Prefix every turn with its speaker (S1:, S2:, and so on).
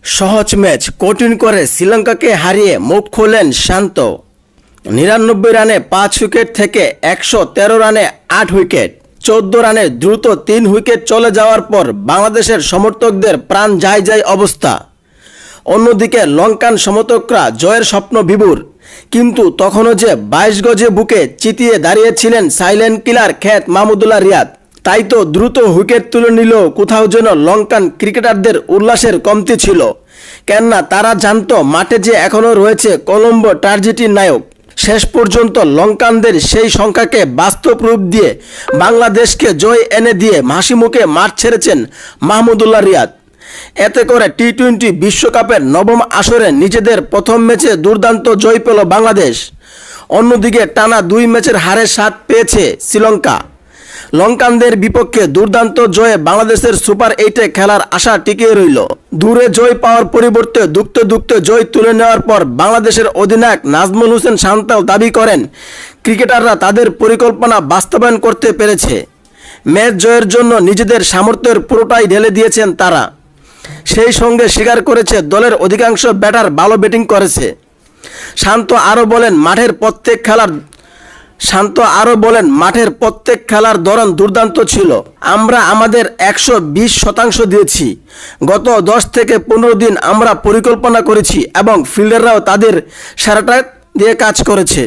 S1: সহজ ম্যাচ কঠিন করে শ্রীলঙ্কাকে হারিয়ে মুখ খুললেন শান্ত। ৯৯ রানে ৫ উইকেট থেকে ১১৩ রানে ৮ উইকেট, ১৪ রানে দ্রুত ৩ উইকেট চলে যাওয়ার পর বাংলাদেশের সমর্থকদের প্রাণ যায় যায় অবস্থা। অন্যদিকে লঙ্কান সমর্থকরা জয়ের স্বপ্ন বিভোর, কিন্তু তখনও যে ২২ গজে বুকে চিতিয়ে দাঁড়িয়েছিলেন সাইলেন্ট কিলার খ্যাত মাহমুদুল্লাহ রিয়াদ। তাই তো দ্রুত উইকেট তুলে নিলেও কোথাও যেন লঙ্কান ক্রিকেটারদের উল্লাসের কমতি ছিল, কেননা তারা জানত মাঠে যে এখনও রয়েছে কলম্বো ট্র্যাজেডির নায়ক। শেষ পর্যন্ত লঙ্কানদের সেই সংখ্যাকে বাস্তব রূপ দিয়ে বাংলাদেশকে জয় এনে দিয়ে হাসিমুখে মাঠ ছেড়েছেন মাহমুদুল্লাহ রিয়াদ। এতে করে টি-20 বিশ্বকাপের নবম আসরে নিজেদের প্রথম ম্যাচে দুর্দান্ত জয় পেল বাংলাদেশ। অন্যদিকে টানা ২ ম্যাচের হারের স্বাদ পেয়েছে শ্রীলঙ্কা। লঙ্কানদের বিপক্ষে দুর্দান্ত জয়ে বাংলাদেশের সুপার 8-এ খেলার আশা টিকিয়ে রইল। দূরে জয় পাওয়ার পরিবর্তে দুঃখতে দুঃখতে জয় তুলে নেওয়ার পর বাংলাদেশের অধিনায়ক নাজমুল হোসেন শান্তও দাবি করেন ক্রিকেটাররা তাদের পরিকল্পনা বাস্তবায়ন করতে পেরেছে। ম্যাচ জয়ের জন্য নিজেদের সামর্থ্যের পুরোটাই ঢেলে দিয়েছেন তারা। সেই সঙ্গে স্বীকার করেছে দলের অধিকাংশ ব্যাটার ভালো ব্যাটিং করেছে। শান্ত আরও বলেন মাঠের প্রত্যেক খেলার ধরন দুর্দান্ত ছিল। আমরা আমাদের ১২০% দিয়েছি। গত ১০ থেকে ১৫ দিন আমরা পরিকল্পনা করেছি এবং ফিল্ডাররাও তাদের সেরাটা দিয়ে কাজ করেছে।